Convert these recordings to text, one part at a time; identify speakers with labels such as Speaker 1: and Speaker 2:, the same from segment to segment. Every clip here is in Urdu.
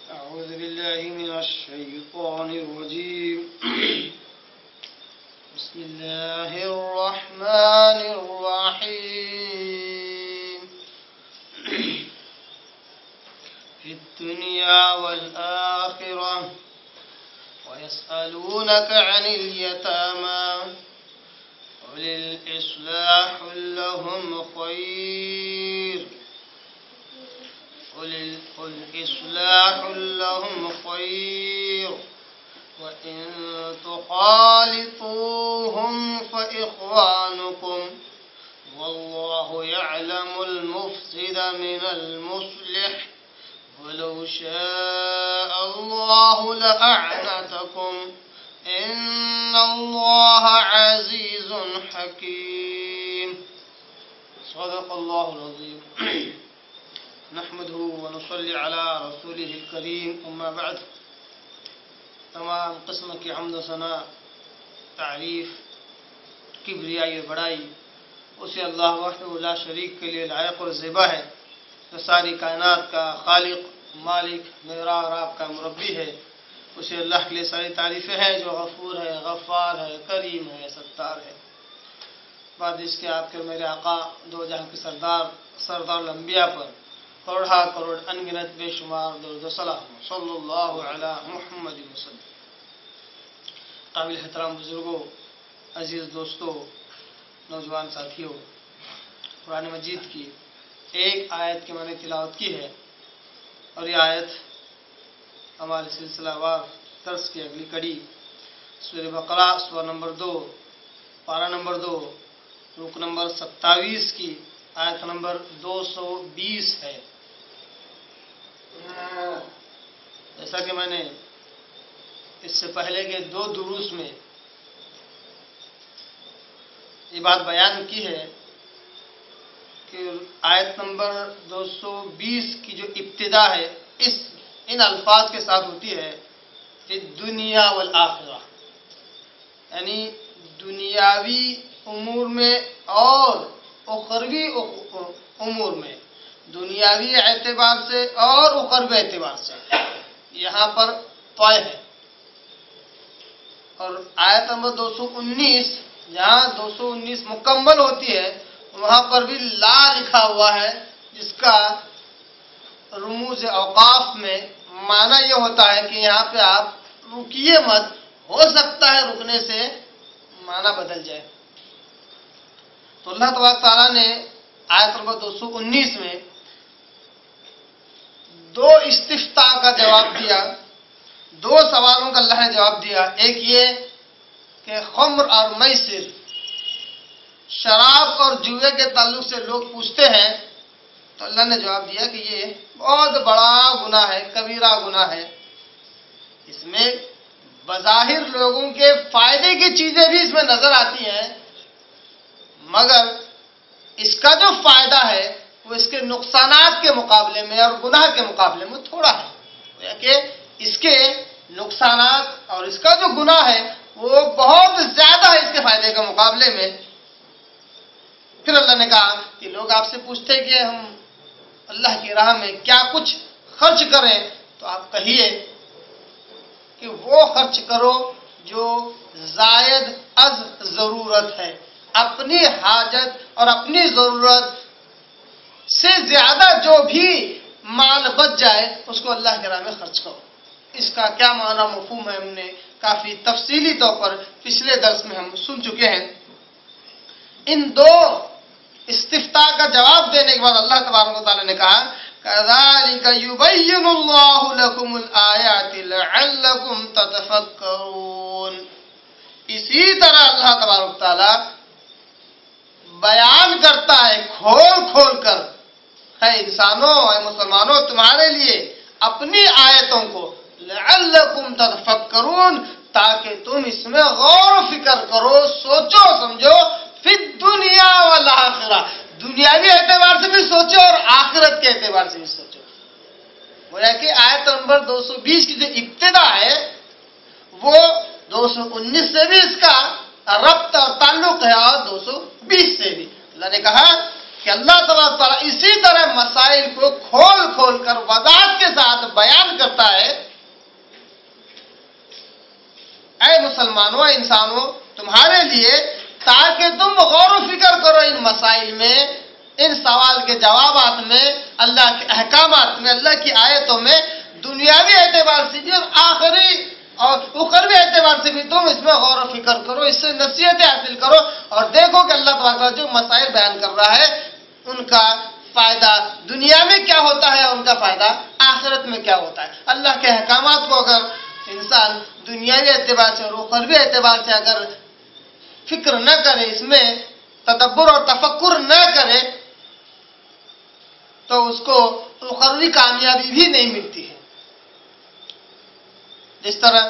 Speaker 1: أعوذ بالله من الشيطان الرجيم بسم الله الرحمن الرحيم في الدنيا والآخرة ويسألونك عن اليتامى قل الإصلاح لهم خير قل إصلاح لهم خير وإن تخالطوهم فإخوانكم والله يعلم المفسد من المصلح ولو شاء الله لأعنتكم إن الله عزيز حكيم صدق الله العظيم نحمده ونصلي على رسوله الكريم اما بعد تمام قسم کی حمد و ثنا تعریف کبریائی و بڑائی اسے اللہ وحدہ لا شریک کے لیے لائق اور زیبا ہے جو ساری کائنات کا خالق مالک میرا اور آپ کا مربی ہے اسے اللہ کے لیے ساری تعریفیں ہیں جو غفور ہے غفار ہے کریم ہے ستار ہے بعد اس کے آپ کے میرے آقا دو جہاں کے سردار الانبیاء پر کروڑا کروڑ انگنت بے شمار درود و سلام صلی اللہ علی محمد وسلم. قابل احترام بزرگوں، عزیز دوستوں، نوجوان ساتھیوں، قرآن مجید کی ایک آیت کی میں نے تلاوت کی ہے اور یہ آیت ہمارے سلسلہ وار درس کی اگلی کڑی سورہ بقرہ سورہ نمبر 2 پارہ نمبر 2 رکو نمبر 27 کی آیت نمبر 220 ہے. جیسا کہ میں نے اس سے پہلے کے 2 دروس میں یہ بات بیان کی ہے کہ آیت نمبر 220 کی جو ابتدا ہے ان الفاظ کے ساتھ ہوتی ہے فی الدنیا والآخرہ، یعنی دنیاوی امور میں اور اخروی امور میں، دنیاوی اعتبار سے اور اخروی اعتبار سے یہاں پر طے ہے. اور آیت نمبر 219 جہاں 219 مکمل ہوتی ہے وہاں پر بھی لا لکھا ہوا ہے جس کا رموز اوقاف میں معنی یہ ہوتا ہے کہ یہاں پہ آپ رکیے مت، ہو سکتا ہے رکنے سے معنی بدل جائے. تو اللہ تبارک تعالیٰ نے آیت نمبر 219 میں 2 استفتاء کا جواب دیا، 2 سوالوں کا اللہ نے جواب دیا. ایک یہ کہ خمر اور میسر، شراب اور جوئے کے تعلق سے لوگ پوچھتے ہیں تو اللہ نے جواب دیا کہ یہ بہت بڑا گناہ ہے، کبیرہ گناہ ہے. اس میں بظاہر لوگوں کے فائدے کی چیزیں بھی اس میں نظر آتی ہیں، مگر اس کا جو فائدہ ہے وہ اس کے نقصانات کے مقابلے میں اور گناہ کے مقابلے میں تھوڑا ہے. کہ اس کے نقصانات اور اس کا جو گناہ ہے وہ بہت زیادہ ہے اس کے فائدے کے مقابلے میں. پھر اللہ نے کہا کہ لوگ آپ سے پوچھتے کہ ہم اللہ کی راہ میں کیا کچھ خرچ کریں، تو آپ کہیے کہ وہ خرچ کرو جو زائد از ضرورت ہے، اپنی حاجت اور اپنی ضرورت سے زیادہ جو بھی مال بچ جائے اس کو اللہ کی راہ میں خرچ کرو. اس کا کیا معنی مفہوم ہے ہم نے کافی تفصیلی طور پر پچھلے درس میں ہم سن چکے ہیں۔ ان دو استفتاء کا جواب دینے کے بعد اللہ تبارک و تعالیٰ نے کہا كَذَلِكَ يُبَيِّنُ اللَّهُ لَكُمُ الْآيَاتِ لَعَلَّكُمْ تَتَفَكَّرُونَ۔ اسی طرح اللہ تبارک و تعالیٰ بیان کرتا ہے کھول کھول کر، اے انسانوں، اے مسلمانوں، تمہارے لیے اپنی آیتوں کو لعلکم تتفکرون، تاکہ تم اس میں غور و فکر کرو، سوچو سمجھو، فی الدنیا والآخرہ، دنیاوی اعتبار سے بھی سوچو اور آخرت کے اعتبار سے بھی سوچو۔ گویا کہ آیت نمبر 220 کی جو ابتدا ہے وہ 219 سے بھی اس کا ربط اور تعلق ہے اور 220 سے بھی۔ اللہ نے کہا کہ اللہ تبارک تعالیٰ اسی طرح مسائل کو کھول کھول کر وضاحت کے ساتھ بیان کرتا ہے۔ اے مسلمانوں، اے انسانوں، تمہارے لیے، تاکہ تم غور و فکر کرو ان مسائل میں، ان سوال کے جوابات میں، اللہ کے احکامات میں، اللہ کی آیتوں میں، دنیاوی اعتبار سے بھی اور آخری اور اخروی اعتبار سے بھی تم اس میں غور و فکر کرو، اس سے نصیحتیں حاصل کرو اور دیکھو کہ اللہ تعالیٰ جو مسائل بیان کر رہا ہے ان کا فائدہ دنیا میں کیا ہوتا ہے اور ان کا فائدہ آخرت میں کیا ہوتا ہے۔ اللہ کے احکامات کو اگر انسان دنیاوی اعتبار سے اور اخروی اعتبار سے اگر فکر نہ کرے، اس میں تدبر اور تفکر نہ کرے، تو اس کو اخروی کامیابی بھی نہیں ملتی ہے۔ جس طرح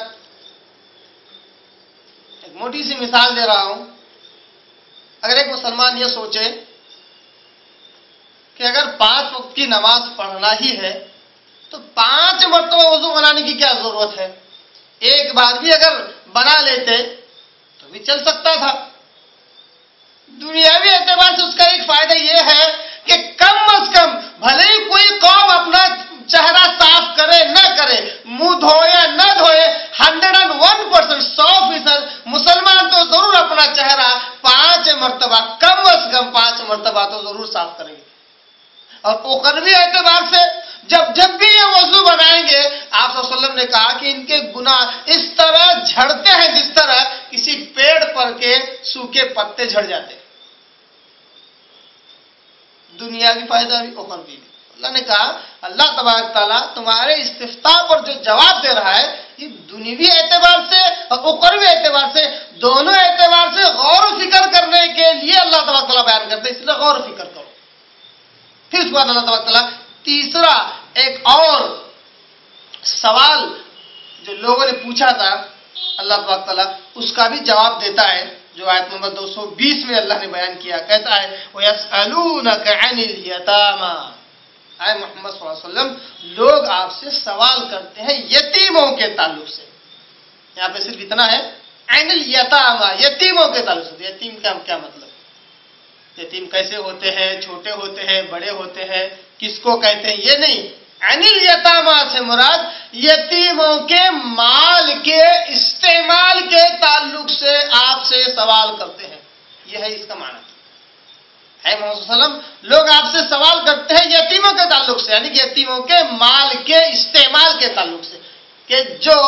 Speaker 1: ایک موٹی سی مثال دے رہا ہوں، اگر ایک مسلمان یہ سوچے کہ اگر 5 وقت کی نماز پڑھنا ہی ہے تو 5 مرتبہ وضو بنانے کی کیا ضرورت ہے؟ ایک بار بھی اگر بنا لیتے تو بھی چل سکتا تھا۔ دنیاوی اعتبار سے اس کا ایک فائدہ یہ ہے کہ کم از کم بھلے ہی کوئی قوم اپنا چہرہ صاف کرے نہ کرے، منہ دھوئے یا نہ دھوئے، 101% 100% مسلمان تو ضرور اپنا چہرہ 5 مرتبہ، کم از کم 5 مرتبہ تو ضرور صاف کریں گے۔ اور اخروی اعتبار سے جب بھی یہ وضو بنائیں گے، آپ صلی اللہ علیہ وسلم نے کہا کہ ان کے گناہ اس طرح جھڑتے ہیں جس طرح کسی پیڑ پر کے سوکھے پتے جھڑ جاتے ہیں۔ دنیاوی فائدہ بھی اخروی بھی۔ اللہ نے کہا اللہ تبارک تعالیٰ تمہارے استفتاء پر جو جواب دے رہا ہے یہ دنیوی اعتبار سے اور اخروی اعتبار سے، دونوں اعتبار سے غور و فکر کرنے کے لیے اللہ تبارک تعالیٰ بیان کرتے ہیں، اس لیے غور و فکر کرو۔ پھر اس کے بعد اللہ تبارک تعالیٰ تیسرا ایک اور سوال جو لوگوں نے پوچھا تھا، اللہ تبارک تعالیٰ اس کا بھی جواب دیتا ہے، جو آیت نمبر 220 میں اللہ نے بیان کیا، کہتا ہے وَيَسْأَلُونَكَ عَنِ الْيَتَامَى۔ اے محمد صلی اللہ علیہ وسلم، لوگ آپ سے سوال کرتے ہیں یتیموں کے تعلق سے۔ یہاں پہ صرف اتنا ہے عن الیتامى، یتیموں کے تعلق سے۔ یتیم کا کیا مطلب؟ یتیم کیسے ہوتے ہیں؟ چھوٹے ہوتے ہیں، بڑے ہوتے ہیں، کس کو کہتے ہیں؟ یہ نہیں، عن الیتامى سے مراد یتیموں کے مال کے استعمال کے تعلق سے آپ سے سوال کرتے ہیں، یہ ہے اس کا معنی۔ اے محمد صلی اللہ علیہ وسلم، لوگ آپ سے سوال کرتے ہیں یتیموں کے تعلق سے، یعنی کہ یتیموں کے مال کے استعمال کے تعلق سے، کہ جو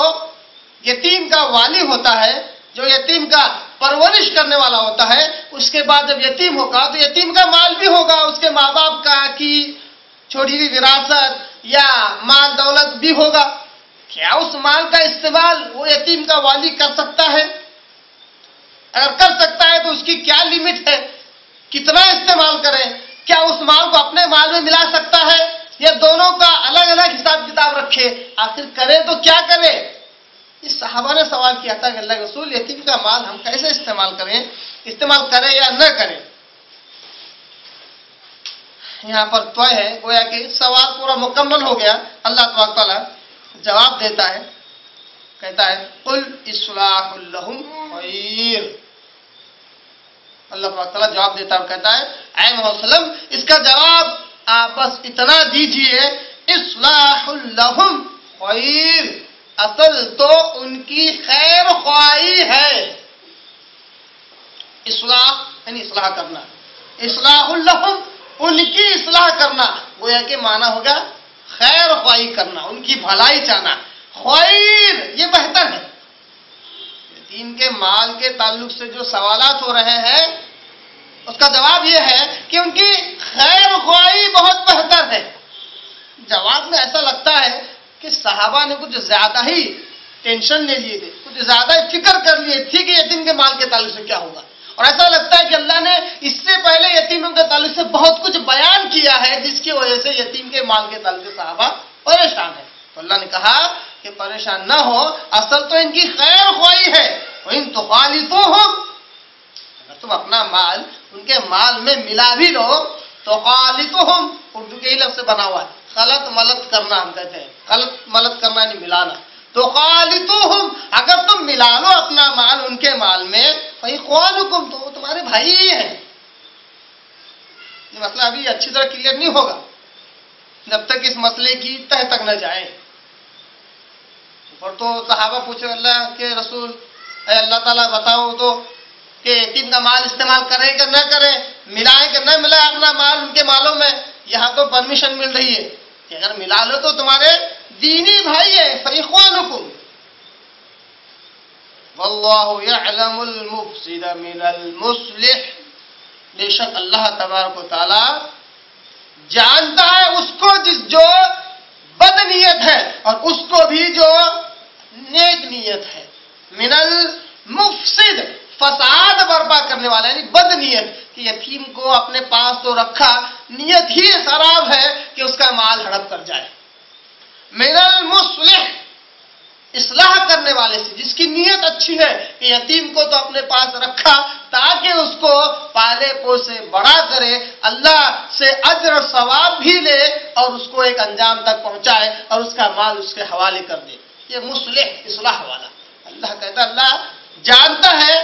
Speaker 1: یتیم کا والی ہوتا ہے، جو یتیم کا پرورش کرنے والا ہوتا ہے، اس کے بعد جب یتیم ہوگا تو یتیم کا مال بھی ہوگا، اس کے ماں باپ کا کی چھوڑی ہوئی وراثت یا مال دولت بھی ہوگا۔ کیا اس مال کا استعمال وہ یتیم کا والی کر سکتا ہے؟ اگر کر سکتا ہے تو اس کی کیا لمٹ ہے؟ کتنا استعمال کرے؟ کیا اس مال کو اپنے مال میں ملا سکتا ہے یا دونوں کا الگ الگ حساب کتاب رکھے؟ آخر کرے تو کیا کرے؟ اس صحابہ نے سوال کیا تھا کہ اللہ کے رسول، یتیم کا مال ہم کیسے استعمال کریں، استعمال کریں یا نہ کریں؟ یہاں پر تو ہے، گویا کہ سوال پورا مکمل ہو گیا۔ اللہ تبارک تعالیٰ جواب دیتا ہے، کہتا ہے قل اصلاح لہم خیر۔ اللہ تعالیٰ جواب دیتا ہے اور کہتا ہے اے محمد صلی اللہ علیہ وسلم، اس کا جواب آپ بس اتنا دیجئے، اصلاح لہم خیر، اصل تو ان کی خیر خواہی ہے۔ اصلاح یعنی اصلاح کرنا، اصلاح لہم ان کی اصلاح کرنا، گویا کہ معنی ہوگا خیر خواہی کرنا، ان کی بھلائی چاہنا۔ خیر، یہ بہتر ہے۔ یتیم کے مال کے تعلق سے جو سوالات ہو رہے ہیں اس کا جواب یہ ہے کہ ان کی خیر خواہی بہت بہتر ہے۔ جواب میں ایسا لگتا ہے کہ صحابہ نے کچھ زیادہ ہی ٹینشن لے لیے تھے، کچھ زیادہ ہی فکر کر لیے تھی کہ یتیم کے مال کے تعلق سے کیا ہوگا، اور ایسا لگتا ہے کہ اللہ نے اس سے پہلے یتیموں کے تعلق سے بہت کچھ بیان کیا ہے جس کی وجہ سے یتیم کے مال کے تعلق سے صحابہ پریشان ہیں۔ تو اللہ نے کہا کہ پریشان نہ ہو، اصل تو ان کی خیر خواہی ہے۔ وَإِن تُخَالِطُوهُمْ، اگر تم اپنا مال ان کے مال میں ملا بھی لو، تو خالطہم اردو کے ہی لفظ سے بنا ہوا ہے، خلط ملط کرنا ہم کہتے ہیں، خلط ملط کرنا نہیں ملانا۔ تو خالطہم، اگر تم ملا لو اپنا مال ان کے مال میں، فإخوانکم، تو وہ تمہارے بھائی ہی ہیں۔ یہ مسئلہ ابھی اچھی طرح کلیئر نہیں ہوگا جب تک اس مسئلے کی تہ تک نہ جائیں۔ اور تو صحابہ پوچھے اللہ کے رسول، اے اللہ تعالیٰ بتاؤ تو کہ یتیم کا مال استعمال کرے کہ نہ کرے، ملائے کہ نہ ملائے اپنا مال ان کے مالوں میں؟ یہاں تو پرمیشن مل رہی ہے کہ اگر ملا لو تو تمہارے دینی بھائی ہیں، فإخوانکم واللہ یعلم المفسد من المصلح، بے شک اللہ تبارک و تعالی جانتا ہے اس کو جو بد نیت ہے اور اس کو بھی جو نیک نیت ہے۔ من المفسد، فساد برپا کرنے والا، یعنی بد نیت، کہ یتیم کو اپنے پاس تو رکھا، نیت ہی خراب ہے کہ اس کا مال ہڑپ کر جائے۔ من المصلح، اصلاح کرنے والے سے، جس کی نیت اچھی ہے کہ یتیم کو تو اپنے پاس رکھا تاکہ اس کو پالے پوسے بڑا کرے، اللہ سے اجر اور ثواب بھی لے اور اس کو ایک انجام تک پہنچائے اور اس کا مال اس کے حوالے کر دے۔ یہ مصلح، اصلاح والا۔ اللہ کہتا ہے اللہ جانتا ہے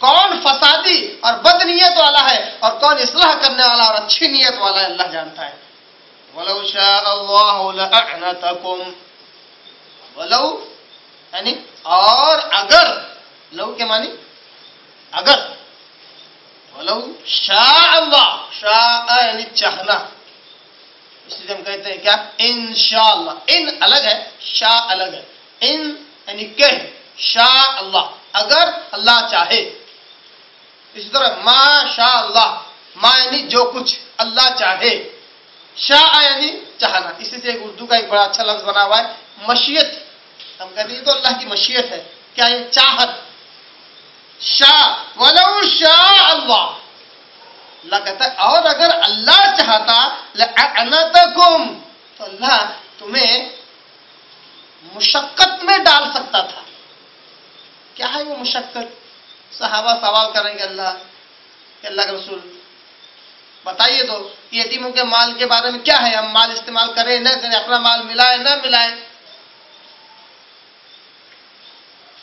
Speaker 1: کون فسادی اور بد نیت والا ہے اور کون اصلاح کرنے والا اور اچھی نیت والا ہے، اللہ جانتا ہے۔ وَلَوْ شَاءَ اللَّهُ لَأَعْنَتَكُمْ، ولو یعنی اور اگر، لو کے معنی اگر، ولو شاء اللہ، شاء یعنی چاہنا، اس لیے ہم کہتے ہیں کیا، انشاءاللہ۔ ان الگ ہے، شاء الگ ہے۔ ان یعنی کہ شاء اللہ، اگر اللہ چاہے۔ اسی طرح ما شاء اللہ، ما یعنی جو کچھ اللہ چاہے، شاء یعنی چاہنا۔ اسی سے ایک اردو کا ایک بڑا اچھا لفظ بنا ہوا ہے مشیت، ہم کہتے ہیں تو اللہ کی مشیت ہے، کیا یہ چاہت۔ شاء، ولو شاء اللہ، اللہ کہتا ہے اور اگر اللہ چاہتا لأعنتکم، تو اللہ تمہیں مشقت میں ڈال سکتا تھا۔ کیا ہے وہ مشقت؟ صحابہ سوال کریں گے اللہ کہ اللہ کے رسول بتائیے تو یتیموں کے مال کے بارے میں کیا ہے، ہم مال استعمال کریں نہ کریں، اپنا مال ملائے نہ ملائے؟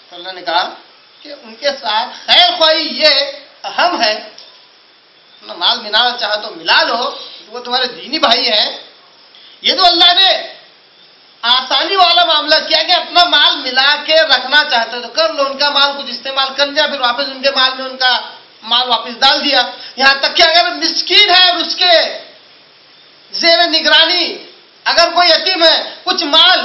Speaker 1: تو اللہ نے کہا کہ ان کے ساتھ خیر خواہی یہ اہم ہے، اپنا مال ملانا چاہا تو ملا لو، وہ تمہارے دینی بھائی ہیں۔ یہ تو اللہ نے آسانی والا معاملہ کیا کہ اپنا مال ملا کے رکھنا چاہتے تو کر لو، ان کا مال کچھ استعمال کر لیا، پھر واپس ان کے مال میں ان کا مال واپس ڈال دیا۔ یہاں تک کہ اگر مسکین ہے اور اس کے زیر نگرانی اگر کوئی یتیم ہے، کچھ مال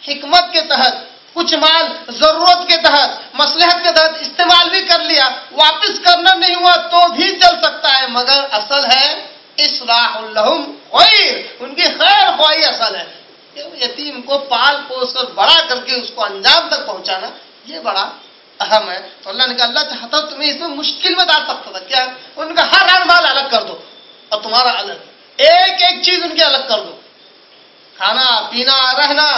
Speaker 1: حکمت کے تحت، کچھ مال ضرورت کے تحت، مصلحت کے تحت استعمال بھی کر لیا، واپس کرنا نہیں ہوا تو بھی چل سکتا ہے، مگر اصل ہے اصلاح لہم خیر، ان کی خیر خواہی اصل ہے۔ یتیم کو پال پوس کر بڑا کر کے اس کو انجام تک پہنچانا یہ بڑا اہم ہے۔ تو اللہ نے کہا اللہ چاہتا تمہیں اس میں مشکل میں ڈال سکتا تھا، کیا ان کا ہر مال الگ کر دو اور تمہارا الگ، ایک ایک چیز ان کی الگ کر دو، کھانا پینا رہنا،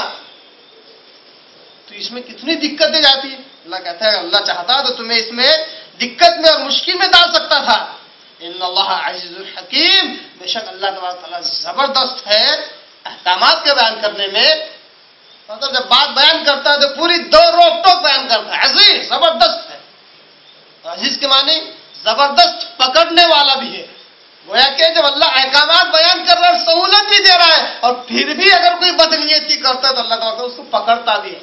Speaker 1: تو اس میں کتنی دقتیں جاتی ہیں۔ اللہ کہتا ہے اللہ چاہتا تو تمہیں اس میں دقت میں اور مشکل میں ڈال سکتا تھا۔ ان اللہ عزیز الحکیم، بے شک اللہ تبارک تعالیٰ زبردست ہے احکامات کے بیان کرنے میں، مطلب جب بات بیان کرتا ہے تو پوری دو روک ٹوک بیان کرتا ہے، عزیز زبردست ہے۔ عزیز کے معنی زبردست پکڑنے والا بھی ہے، گویا کہ جب اللہ احکامات بیان کر رہا ہے سہولت بھی دے رہا ہے اور پھر بھی اگر کوئی بدنیتی کرتا ہے تو اللہ تعالیٰ اس کو پکڑتا بھی ہے۔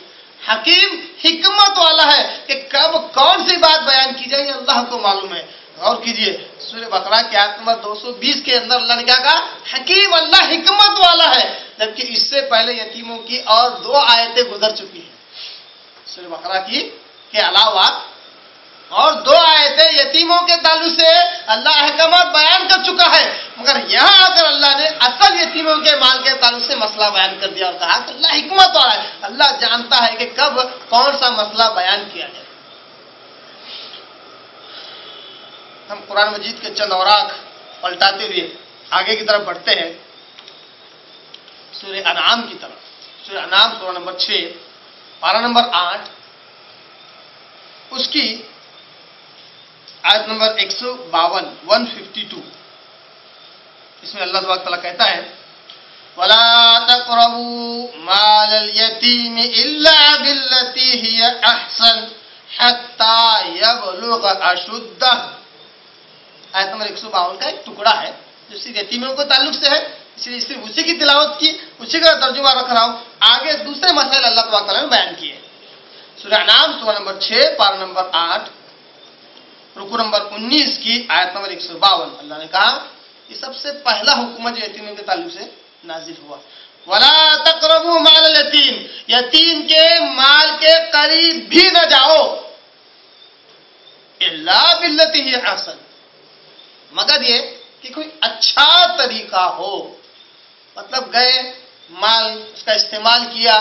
Speaker 1: حکیم حکمت والا ہے کہ کب کون سی بات بیان کی جائے یہ اللہ کو معلوم ہے۔ غور کیجئے سورہ بقرہ کی آیت نمبر 220 کے اندر اللہ نے کیا کہا، حکیم اللہ حکمت والا ہے، جبکہ اس سے پہلے یتیموں کی اور 2 آیتیں گزر چکی ہیں. سورہ بقرہ کی کے علاوہ اور 2 آیتیں یتیموں کے تعلق سے اللہ احکامات بیان کر چکا ہے، مگر یہاں آ کر اللہ نے اصل یتیموں کے مال کے تعلق سے مسئلہ بیان کر دیا اور کہا کہ اللہ حکمت والا ہے، اللہ جانتا ہے کہ کب کون سا مسئلہ بیان کیا جائے. ہم قرآن مجید کے چند اوراق پلٹاتے ہوئے آگے کی طرف بڑھتے ہیں سورہ انعام کی طرف. سورہ انعام سورہ نمبر 6 پارہ نمبر 8 اس کی آیت نمبر 152 152. اس میں اللہ تبارک تعالیٰ کہتا ہے وَلَا تَقْرَبُوا مَالَ الْيَتِيمِ إِلَّا بِالَّتِي هِيَ أَحْسَنُ حَتَّى يَبْلُغَ أَشُدَّهُ. آیت نمبر 152 کا ایک ٹکڑا ہے جو صرف یتیموں کو تعلق سے ہے، اس لیے صرف اسی کی تلاوت کی، اسی کا ترجمہ رکھ رہا ہوں. آگے دوسرے مسائل اللہ تبارک تعالیٰ نے بیان کیے. سورہ انعام سورہ نمبر 6 پارہ نمبر 8 رکوع نمبر 19 کی آیت نمبر 152. اللہ نے کہا یہ سب سے پہلا حکم جو یتیموں کے تعلق سے نازل ہوا، وَلَا تَقْرَبُوا مَالَ الْيَتِيمِ، یتیم کے مال کے قریب بھی نہ جاؤ، إِلَّا بِالَّتِي هِيَ أَحْسَنُ، مگر یہ کہ کوئی اچھا طریقہ ہو. مطلب گئے مال اس کا استعمال کیا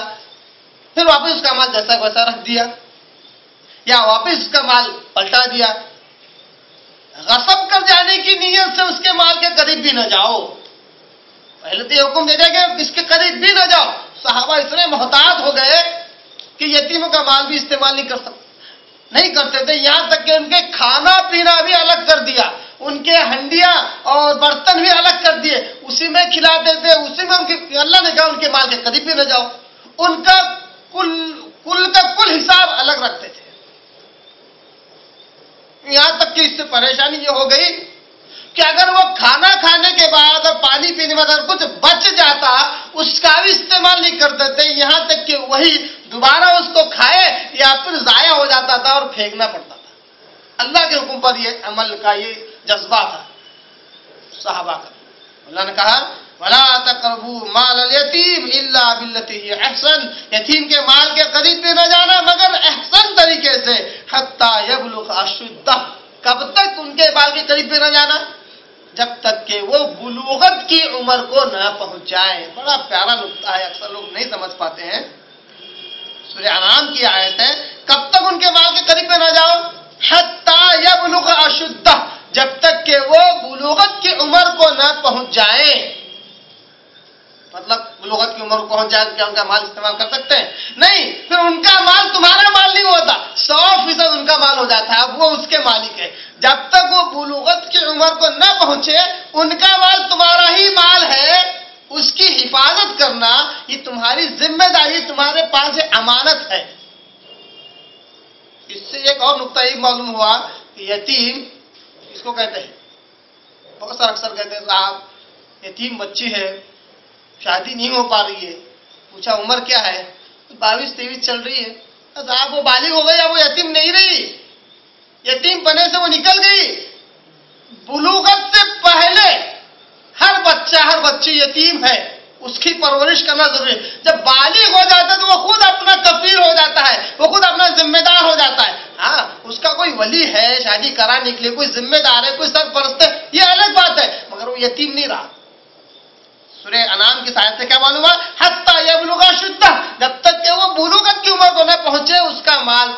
Speaker 1: پھر واپس اس کا مال جیسا ویسا رکھ دیا یا واپس اس کا مال پلٹا دیا. غصب کر جانے کی نیت سے اس کے مال کے قریب بھی نہ جاؤ. پہلے تو یہ حکم دے دیا کہ اس کے قریب بھی نہ جاؤ. صحابہ اتنے محتاط ہو گئے کہ یتیموں کا مال بھی استعمال نہیں کرتے تھے، یہاں تک کہ ان کے کھانا پینا بھی الگ کر دیا، ان کے ہنڈیاں اور برتن بھی الگ کر دیے، اسی میں کھلاتے تھے، اسی میں اللہ نے کہا ان کے مال کے قریب بھی نہ جاؤ. ان کا کل حساب الگ رکھتے تھے. یہاں تک کہ اس سے پریشانی یہ ہو گئی کہ اگر وہ کھانا کھانے کے بعد اور پانی پینے میں اگر کچھ بچ جاتا اس کا بھی استعمال نہیں کرتے تھے، یہاں تک کہ وہی دوبارہ اس کو کھائے یا پھر ضائع ہو جاتا تھا اور پھینکنا پڑتا تھا. اللہ کے حکم پر یہ عمل کا یہ جذبہ تھا صحابہ کا. اللہ نے کہا وَلَا تَقْرَبُوا مَالَ الْيَتِيمِ إِلَّا بِالَّتِي هِيَ أَحْسَنُ، یتیم کے مال کے قریب بھی نہ جانا مگر احسن طریقے سے، حَتَّى يَبْلُغَ أَشُدَّهُ، کب تک ان کے مال کے قریب بھی نہ جانا؟ جب تک کہ وہ بلوغت کی عمر کو نہ پہنچ جائے. بڑا پیارا نقطہ ہے، اکثر لوگ نہیں سمجھ پاتے ہیں. سورہ انعام کی آیت ہے کب تک ان کے مال کے قریب نہ جاؤ؟ حَتَّى يَبْلُغَ أَشُدَّهُ، جب تک کہ وہ بلوغت کی عمر کو نہ پہنچ جائیں. مطلب بلوغت کی عمر کو پہنچ جائے کیا ان کا مال استعمال کر سکتے ہیں؟ نہیں، پھر ان کا مال تمہارا مال نہیں ہوتا، 100% ان کا مال ہو جاتا ہے، اب وہ اس کے مالک ہے. جب تک وہ بلوغت کی عمر کو نہ پہنچے ان کا مال تمہارا ہی مال ہے، اس کی حفاظت کرنا یہ تمہاری ذمہ داری، تمہارے پاس یہ امانت ہے. اس سے ایک اور نقطہ یہ معلوم ہوا کہ یتیم اس کو کہتے ہیں، بہت سارے اکثر کہتے ہیں صاحب یتیم بچی ہے، شادی نہیں ہو پا رہی ہے. پوچھا عمر کیا ہے؟ 22-23 چل رہی ہے. صاحب وہ بالغ ہو گئی، اب وہ یتیم نہیں رہی، یتیم بنے سے وہ نکل گئی. بلوغت سے پہلے ہر بچہ ہر بچی یتیم ہے، اس کی پرورش کرنا ضروری ہے. جب بالغ ہو جاتا ہے تو وہ خود اپنا کفیل ہو جاتا ہے، وہ خود اپنا ذمہ دار ہو جاتا ہے. ہاں اس کا کوئی ولی ہے، شادی کرانے کے لیے کوئی ذمہ دار ہے، کوئی سرپرست ہے، یہ الگ بات ہے، مگر وہ یتیم نہیں رہا. سورہ انعام کی آیت سے کیا معلوم ہے؟ حتی یبلغ اشدہ، جب تک کہ وہ بلوغت کی عمر کو نہ پہنچے اس کا مال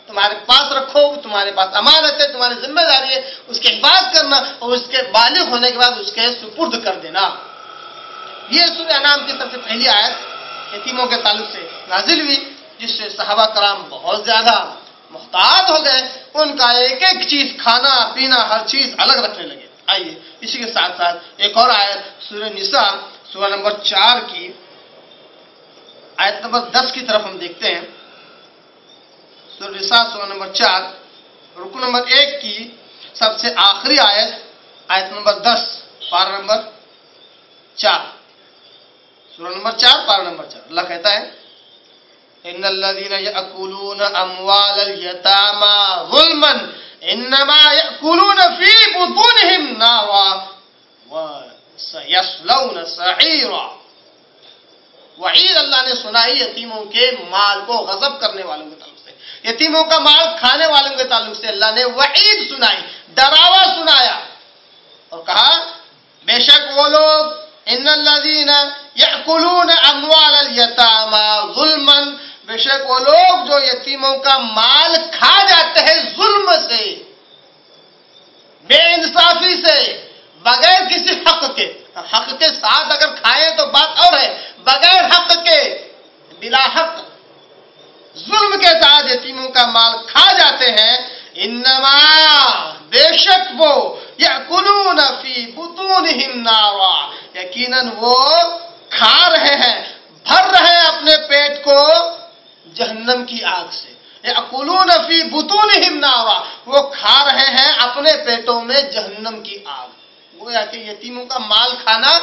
Speaker 1: تمہارے پاس رکھو، تمہارے پاس امانت ہے، تمہاری ذمہ داری ہے اس کی حفاظت کرنا اور اس کے بالغ ہونے کے بعد اس کے سپرد کر دینا. یہ سورہ انعام کی سب سے پہلی آیت یتیموں کے تعلق سے نازل ہوئی، جس سے صحابہ کرام بہت زیادہ محتاط ہو گئے، ان کا ایک ایک چیز کھانا پینا ہر چیز الگ رکھنے لگے. آئیے اسی کے ساتھ ساتھ ایک اور آیت سورہ نساء سورہ نمبر 4 کی آیت نمبر 10 کی طرف ہم دیکھتے ہیں. سورہ نساء سورہ نمبر 4 رکوع نمبر 1 کی سب سے آخری آیت، آیت نمبر 10 پارہ نمبر 4، سورہ نمبر 4 پارہ نمبر 4. اللہ کہتا ہے ان الذين ياكلون اموال اليتامى ظلما انما ياكلون في بطونهم نارا وسيصلون سعيرا. وعید اللہ نے سنائی یتیموں کے مال کو غصب کرنے والوں کے تعلق سے، یتیموں کا مال کھانے والوں کے تعلق سے اللہ نے وعید سنائی، ڈراوا سنایا، اور کہا بے شک وہ لوگ ان الذین یأکلون اموال الیتامی ظلما، بے شک وہ لوگ جو یتیموں کا مال کھا جاتے ہیں ظلم سے، بے انصافی سے، بغیر کسی حق کے، حق کے ساتھ اگر کھائیں تو بات اور ہے، بغیر حق کے بلا حق ظلم کے ساتھ یتیموں کا مال کھا جاتے ہیں، انما بے شک وہ یأکلون فی بطونہم نارا، یقیناً وہ کھا رہے ہیں، بھر رہے ہیں اپنے پیٹ کو جہنم کی آگ سے، یأکلون فی بطونہم نارا، وہ کھا رہے ہیں اپنے پیٹوں میں جہنم کی آگ۔ گویا کہ یتیموں کا مال کھانا،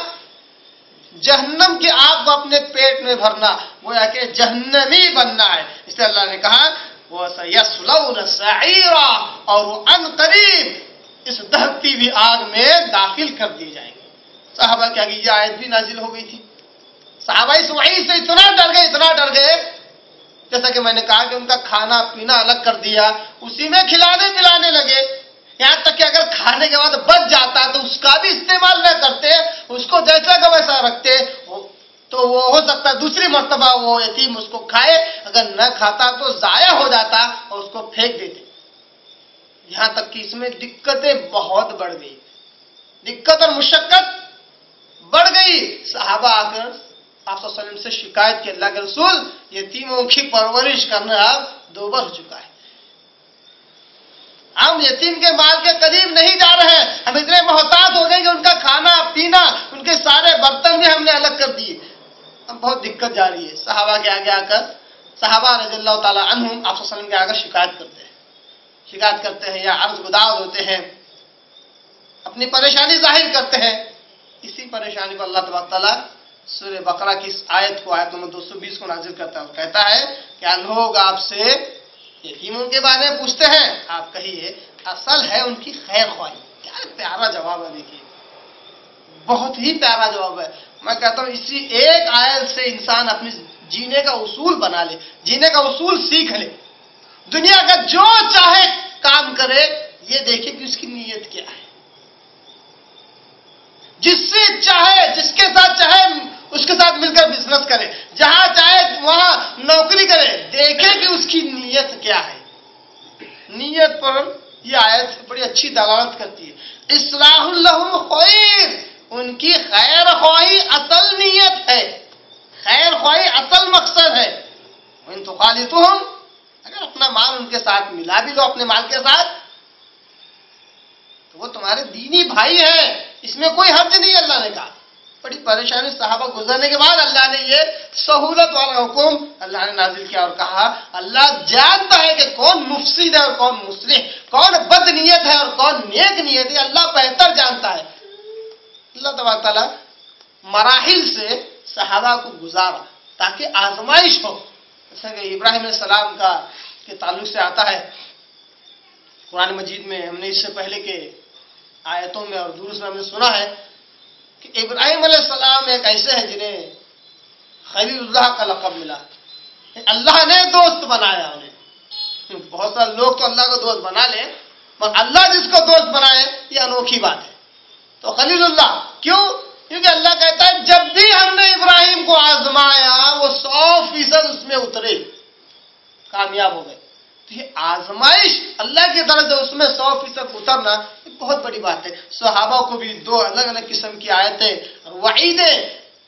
Speaker 1: جہنم کی آگ کو اپنے پیٹ میں بھرنا، گویا کہ جہنمی بننا ہے۔ اس لیے اللہ نے کہا وَسَيَصْلَوْنَ سَعِيرًا، اور وہ ان قریب اس دہتی ہوئی آگ میں داخل کر دیے جائیں گے۔ صحابہ کے آگے یہ آیت بھی نازل ہو گئی تھی، صحابہ اس وعید سے اتنا ڈر گئے، جیسا کہ میں نے کہا کہ ان کا کھانا پینا الگ کر دیا، اسی میں کھلانے پلانے لگے، یہاں تک کہ اگر کھانے کے بعد بچ جاتا تو اس کا بھی استعمال نہ کرتے، اس کو جیسا کا ویسا رکھتے، تو وہ ہو سکتا ہے دوسری مرتبہ وہ یتیم اس کو کھائے، اگر نہ کھاتا تو ضائع ہو جاتا اور اس کو پھینک دیتے۔ یہاں تک کہ اس میں دقتیں بہت بڑھ گئی، دقت اور مشقت بڑھ گئی۔ صحابہ آ کر آپ صلی اللہ علیہ وسلم سے شکایت کی، اللہ کے رسول یتیموں کی پرورش کرنا اب دوبر ہو چکا ہے، ہم یتیم کے مال کے قریب نہیں جا رہے ہیں، ہم اتنے محتاط ہو گئے کہ ان کا کھانا پینا، ان کے سارے برتن بھی ہم نے الگ کر دیے، اب بہت دقت جا رہی ہے۔ صحابہ کے آگے آ کر، صحابہ رضی اللہ تعالیٰ عنہم آپ صلی اللہ علیہ وسلم کے آگے شکایت کرتے ہیں یا عرض گداز ہوتے ہیں، اپنی پریشانی ظاہر کرتے ہیں۔ اسی پریشانی کو اللہ تبارک تعالیٰ سورہ بقرہ کی اس آیت کو، آیت نمبر 220 کو نازل کرتا ہے اور کہتا ہے کہ لوگ آپ سے یتیموں کے بارے میں پوچھتے ہیں، آپ کہیے اصل ہے ان کی خیر خواہی۔ کیا پیارا جواب ہے، دیکھیے بہت ہی پیارا جواب ہے۔ میں کہتا ہوں اسی ایک آیت سے انسان اپنی جینے کا اصول بنا لے، جینے کا اصول سیکھ لے، دنیا کا جو چاہے کام کرے، یہ دیکھے کہ اس کی نیت کیا ہے، جس سے چاہے، جس کے ساتھ چاہے اس کے ساتھ مل کر بزنس کرے، جہاں چاہے وہاں نوکری کرے، دیکھے کہ اس کی نیت کیا ہے۔ نیت پر یہ آیت بڑی اچھی دلالت کرتی ہے۔ اصلاح لہم خیر، ان کی خیر خواہی اصل نیت ہے، خیر خواہی اصل مقصد ہے۔ وَإِن تُخَالِطُوهُمْ، اگر اپنا مال ان کے ساتھ ملا بھی لو اپنے مال کے ساتھ، تو وہ تمہارے دینی بھائی ہیں، اس میں کوئی حرج نہیں۔ اللہ نے کہا بڑی پریشانی صحابہ گزرنے کے بعد اللہ نے یہ سہولت والا حکم اللہ نے نازل کیا اور کہا اللہ جانتا ہے کہ کون مفسد ہے اور کون مصلح، کون بد نیت ہے اور کون نیک نیت ہے، اللہ بہتر جانتا ہے۔ اللہ تبارک تعالیٰ مراحل سے صحابہ کو گزارا تاکہ آزمائش ہو، جیسا کہ ابراہیم علیہ السلام کا کے تعلق سے آتا ہے قرآن مجید میں، ہم نے اس سے پہلے کے آیتوں میں اور دروس میں ہم نے سنا ہے کہ ابراہیم علیہ السلام ایک ایسے ہیں جنہیں خلیل اللہ کا لقب ملا، اللہ نے دوست بنایا انہیں۔ بہت سارے لوگ تو اللہ کو دوست بنا لیں، مگر اللہ جس کو دوست بنائے یہ انوکھی بات ہے۔ تو خلیل اللہ کیوں؟ کیونکہ اللہ کہتا ہے جب بھی ہم نے ابراہیم کو آزمایا وہ 100% اس میں اترے، کامیاب ہو گئے۔ تو یہ آزمائش اللہ کی طرف سے اس میں 100% اترنا یہ بہت بڑی بات ہے۔ صحابہ کو بھی دو الگ الگ قسم کی آیتیں،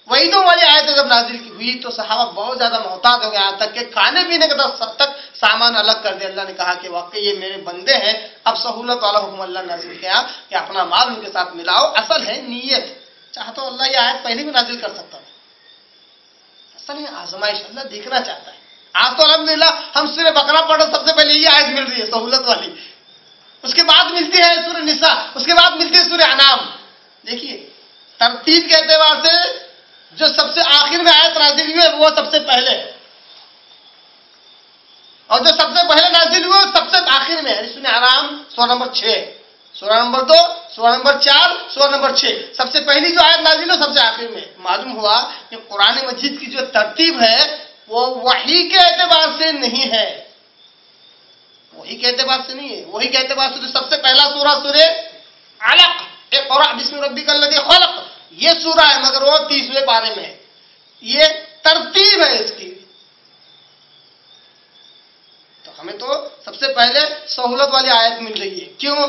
Speaker 1: وعیدوں والی آیتیں جب نازل کی ہوئی تو صحابہ بہت زیادہ محتاط ہو گئے، یہاں تک کہ کھانے پینے کے تک سامان الگ کر دیا۔ اللہ نے کہا کہ واقعی یہ میرے بندے ہیں، اب سہولت والا حکم اللہ نازل کیا کہ اپنا مال ان کے ساتھ ملاؤ، اصل ہے نیت۔ چاہتا ہوں اللہ یہ آیت پہلے بھی نازل کر سکتا ہے، اصل ہے آزمائش، اللہ دیکھنا چاہتا ہے۔ آج تو الحمدللہ ہم سورہ بقرہ پڑھو سب سے پہلے یہ آیت مل رہی ہے سہولت والی، اس کے بعد ملتی ہے سورہ نساء، اس کے بعد ملتی ہے سورہ انعام۔ دیکھیے ترتیب کے اعتبار سے جو سب سے آخر میں آیت نازل ہوئی ہے وہ سب سے پہلے، اور جو سب سے پہلے نازل ہوئی ہے سب سے آخر میں ہے۔ سورہ انعام سورہ نمبر 6، سورہ نمبر 2، سورہ نمبر 4، سورہ نمبر 6، سب سے پہلی جو آیت نازل ہو سب سے آخر میں. معلوم ہوا کہ قرآن مجید کی جو ترتیب ہے وہ وحی کے اعتبار سے نہیں ہے، وحی کے اعتبار سے نہیں ہے. وحی کے اعتبار سے تو سب سے پہلا سورہ سورہ علق، اقرأ بسم ربک الذی خلق، یہ سورہ ہے، مگر وہ 30ویں پارے میں ہے. یہ ترتیب ہے اس کی. تو ہمیں تو سب سے پہلے سہولت والی آیت مل رہی ہے. کیوں؟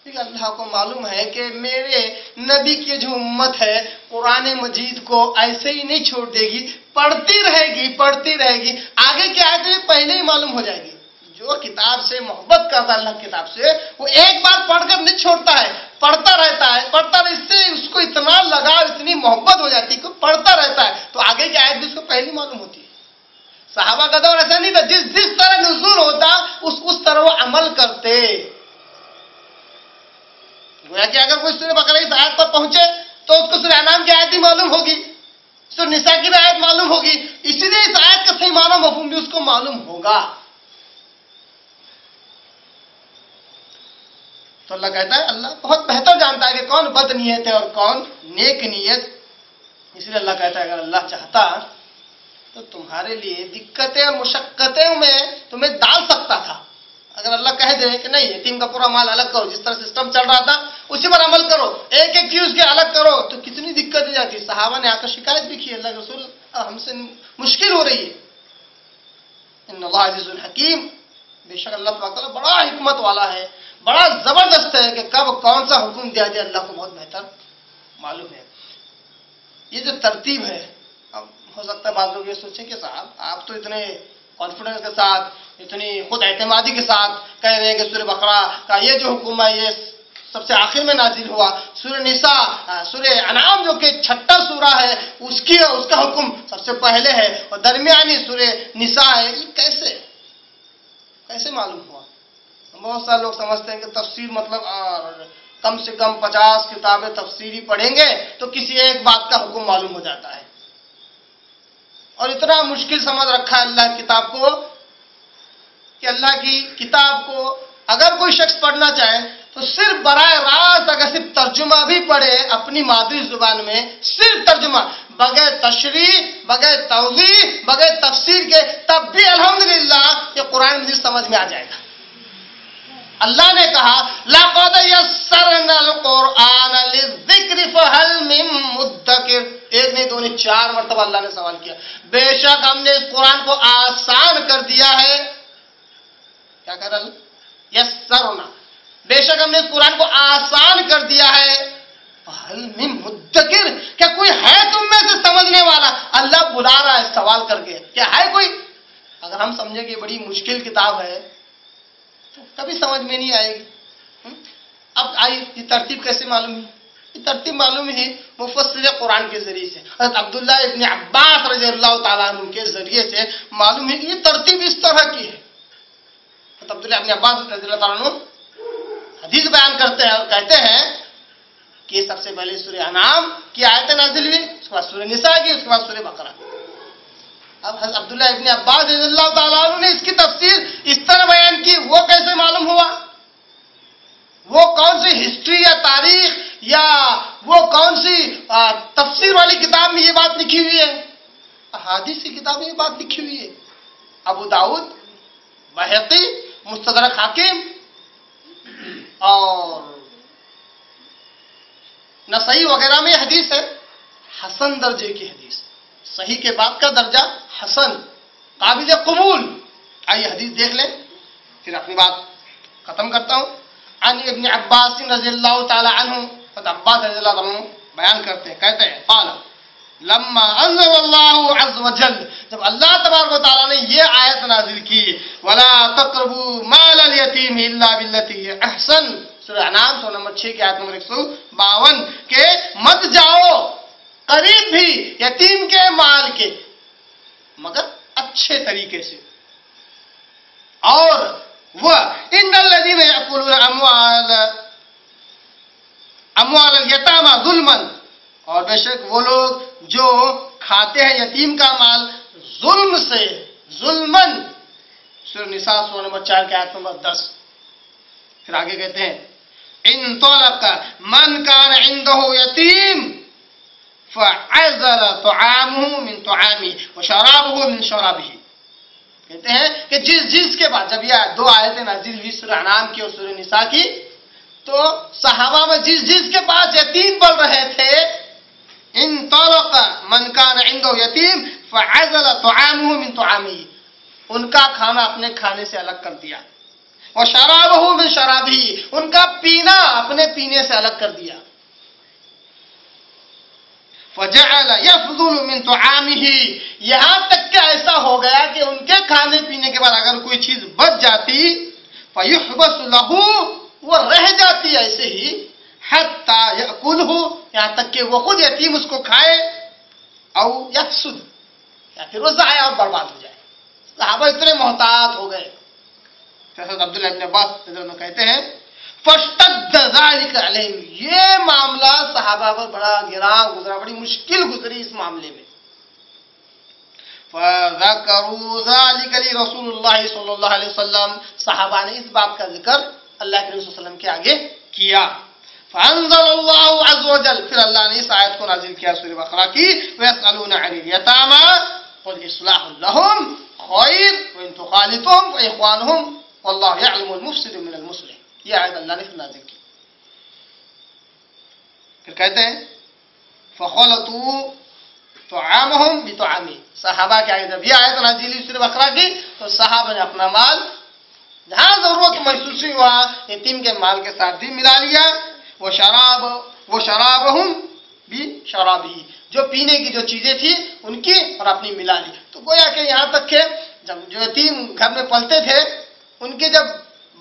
Speaker 1: کیونکہ اللہ کو معلوم ہے کہ میرے نبی کی جو امت ہے قرآن مجید کو ایسے ہی نہیں چھوڑ دے گی، پڑھتی رہے گی پڑھتی رہے گی. آگے کی آیتیں پہلے ہی معلوم ہو جائے گی. جو کتاب سے محبت کرتا ہے اللہ کی کتاب سے، وہ ایک بار پڑھ کر نہیں چھوڑتا ہے، پڑھتا رہتا ہے پڑھتا رہتا ہے. اس سے اس کو اتنا لگا، اتنی محبت ہو جاتی ہے کہ پڑھتا رہتا ہے. تو آگے کی آیت بھی اس کو پہلے معلوم ہوتی ہے. صحابہ کا دور ایسا نہیں تھا، جس طرح نزول ہوتا اس طرح وہ عمل کرتے. گویا کہ اگر کوئی سورہ بقرہ کی آیت پر پہنچے تو اس کو سورہ انعام کی آیت ہی معلوم ہوگی، سورہ نساء کی آیت معلوم ہوگی. اسی لیے اس آیت کا صحیح معنی مفہوم بھی اس کو معلوم ہوگا. تو اللہ کہتا ہے، اللہ بہت بہتر جانتا ہے کہ کون بد نیت ہے اور کون نیک نیت. اس لیے اللہ کہتا ہے اگر اللہ چاہتا تو تمہارے لیے دقتیں اور مشقتیں میں تمہیں ڈال سکتا تھا. اگر اللہ کہہ دے کہ نہیں، یتیم کا پورا مال الگ کرو، جس طرح سسٹم چل رہا تھا اسی پر عمل کرو، ایک ایک چیز کے الگ کرو، تو کتنی دقت ہو جاتی. صحابہ نے آ کر شکایت بھی کی، اللہ کے رسول ہم سے مشکل ہو رہی ہے. ان اللہ عزیز الحکیم، بے شک اللہ تبارک تعالیٰ بڑا حکمت والا ہے، بڑا زبردست ہے کہ کب کون سا حکم دیا جائے اللہ کو بہت بہتر معلوم ہے. یہ جو ترتیب ہے، اب ہو سکتا ہے بعض لوگ یہ سوچیں کہ صاحب آپ تو اتنے کانفیڈنس کے ساتھ، اتنی خود اعتمادی کے ساتھ کہہ رہے ہیں کہ سورہ بقرہ کا یہ جو حکم ہے یہ سب سے آخر میں نازل ہوا. سورہ نساء، سورہ انعام جو کہ 6واں سورہ ہے، اس کا حکم سب سے پہلے ہے اور درمیانی سورہ نساء ہے. یہ کیسے معلوم ہوا؟ بہت سارے لوگ سمجھتے ہیں کہ تفسیر مطلب اور کم سے کم 50 کتابیں تفسیری پڑھیں گے تو کسی ایک بات کا حکم معلوم ہو جاتا ہے. اور اتنا مشکل سمجھ رکھا ہے اللہ کی کتاب کو کہ اللہ کی کتاب کو اگر کوئی شخص پڑھنا چاہے تو صرف براہ راست اگر صرف ترجمہ بھی پڑھے اپنی مادری زبان میں، صرف ترجمہ، بغیر تشریح، بغیر توضیح، بغیر تفسیر کے، تب بھی الحمدللہ یہ قرآن مجید سمجھ میں آ جائے گا. اللہ نے کہا لَقَدْ يَسَّرْنَا الْقُرْآنَ لِلذِّكْرِ فَهَلْ مِن مُدَّكِرٍ. ایک نہیں دو نہیں 4 مرتبہ اللہ نے سوال کیا. بے شک ہم نے اس قرآن کو آسان کر دیا ہے. کیا کہہ رہا ہے؟ یسرنا، بے شک ہم نے اس قرآن کو آسان کر دیا ہے. فَهَلْ مِن مُدَّكِرٍ، کیا کوئی ہے تم میں سے سمجھنے والا؟ اللہ بلا رہا ہے سوال کر کے، کیا ہے کوئی؟ اگر ہم سمجھیں کہ بڑی مشکل کتاب ہے تو کبھی سمجھ میں نہیں آئے گی. اب آئی یہ ترتیب کیسے معلوم ہے؟ یہ ترتیب معلوم ہے مفسر قرآن کے ذریعے سے، حضرت عبداللہ ابن عباس رضی اللہ تعالیٰ عنہ کے ذریعے سے معلوم ہے کہ یہ ترتیب اس طرح کی ہے. حضرت عبداللہ ابن عباس رضی اللہ تعالیٰ عنہ حدیث بیان کرتے ہیں اور کہتے ہیں کہ سب سے پہلے سورہ انعام کی آیت نازل ہوئی، اس کے بعد سورہ نساء کی، اس کے بعد سورہ بقرہ. اب حضرت عبداللہ ابن عباس رضی اللہ تعالیٰ عنہ نے اس کی تفسیر اس طرح بیان کی، وہ کیسے معلوم ہوا؟ وہ کون سی ہسٹری یا تاریخ یا وہ کون سی تفسیر والی کتاب میں یہ بات لکھی ہوئی ہے؟ احادیث کی کتاب میں یہ بات لکھی ہوئی ہے. ابو داؤد، بہقی، مستدرک حاکم اور نسائی وغیرہ میں حدیث ہے، حسن درجے کی حدیث، صحیح کے بعد کا درجہ حسن، قابل قبول. آئیے حدیث دیکھ لیں پھر اپنی بات ختم کرتا ہوں. عن ابن عباس رضی اللہ تعالی عنہ، عباس رضی اللہ عنہ بیان کرتے ہیں، کہتے ہیں قال لما انزل اللہ عز وجل، جب اللہ تبارک و تعالیٰ نے یہ آیت نازل کی ولا تقربوا مال الیتیم الا بالتی هی احسن، سورہ انعام سورہ نمبر 6 کی آیت نمبر 152 کہ مت جاؤ قریب بھی یتیم کے مال کے مگر اچھے طریقے سے. اور وہ ان الذین یاکلون اموال الیتامی ظلما، اور بے شک وہ لوگ جو کھاتے ہیں یتیم کا مال ظلم سے، ظلمن، سورہ نساء سورہ نمبر 4 کی آیت نمبر 10. پھر آگے کہتے ہیں انطلق من كان عنده يتيم فعزل طعامه من طعامه وشرابه من شرابه. کہتے ہیں کہ جس کے بعد جب یہ دو آیتیں نازل ہوئی سورہ انعام کی اور سورہ نساء کی، تو صحابہ میں جس کے پاس یتیم پل رہے تھے، انطلق من كان عنده یتیم فعزل طعامه من طعامه، ان کا کھانا اپنے کھانے سے الگ کر دیا، وشرابه من شرابه، ان کا پینا اپنے پینے سے الگ کر دیا. فجعل يفضل من طعامه، یہاں تک کہ ایسا ہو گیا کہ ان کے کھانے پینے کے بعد اگر کوئی چیز بچ جاتی، فيحبس له، وہ رہ جاتی ایسے ہی، حتى يأكله، یہاں تک کہ وہ خود یتیم اس کو کھائے، او يفسد، یا پھر وہ ضائع اور برباد ہو جائے. صحابہ اتنے محتاط ہو گئے. حضرت عبداللہ ابن عباس کہتے ہیں فاشتد ذلك علیہم، یہ معاملہ صحابہ پر بڑا گراں گزرا، بڑی مشکل گزری اس معاملے میں. فذكروا ذلك لرسول اللہ صلی اللہ علیہ وسلم، صحابہ نے اس بات کا ذکر اللہ کے رسول صلی اللہ علیہ وسلم کے آگے کیا. فانزل اللہ عز وجل، پھر اللہ نے اس آیت کو نازل کیا سورہ بقرہ کی، ويسألون عن اليتامى قل اصلاح لهم خیر وان تخالطهم فاخوانهم واللہ یعلم المفسد من المصلح. یہ آیت اللہ نے نازل کی. پھر کہتے ہیں فخلطوا طعامهم بطعامه، صحابہ کے آگے جب یہ آیت نازل ہوئی سورہ بقرہ کی تو صحابہ نے اپنا مال جہاں ضرورت محسوس ہوئی وہاں یتیم کے مال کے ساتھ بھی ملا لیا. وشرابهم بشرابه، جو پینے کی جو چیزیں تھی ان کی اور اپنی ملا لی. تو گویا کہ یہاں تک کہ جب جو یتیم گھر میں پلتے تھے ان کے جب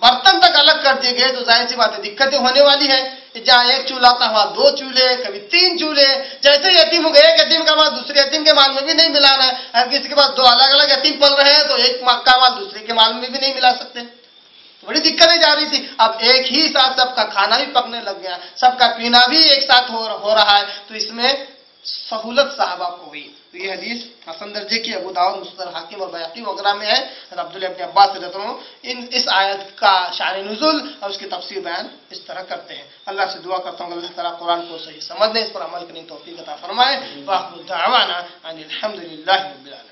Speaker 1: برتن تک الگ کر دیے گئے تو ظاہر سی بات ہے دقتیں ہونے والی ہے. جہاں ایک چولہا تھا وہاں 2 چولہے، کبھی 3 چولہے. جیسے یتیم ہو گئے، ایک یتیم کا مال دوسرے یتیم کے مال میں بھی نہیں ملانا ہے. اگر کسی کے پاس 2 الگ الگ یتیم پل رہے ہیں تو ایک کا مال دوسرے کے مال میں بھی نہیں ملا سکتے. تو بڑی دقتیں جا رہی تھی. اب ایک ہی ساتھ سب کا کھانا بھی پکنے لگ گیا، سب کا پینا بھی ایک ساتھ ہو رہا ہے، تو اس میں سہولت صحابہ کو ہوئی. تو یہ حدیث حسن درجے کی ابو داؤد، مستدرک حاکم اور بیہقی وغیرہ میں ہے. عبداللہ ابن عباس رضی اللہ عنہ اس آیت کا شان نزول اور اس کی تفسیر بیان اس طرح کرتے ہیں. اللہ سے دعا کرتا ہوں اللہ تعالیٰ قرآن کو صحیح سمجھنے، اس پر عمل کرنے کی توفیق عطا فرمائے. وآخر دعوانا ان الحمد للہ رب العالمین.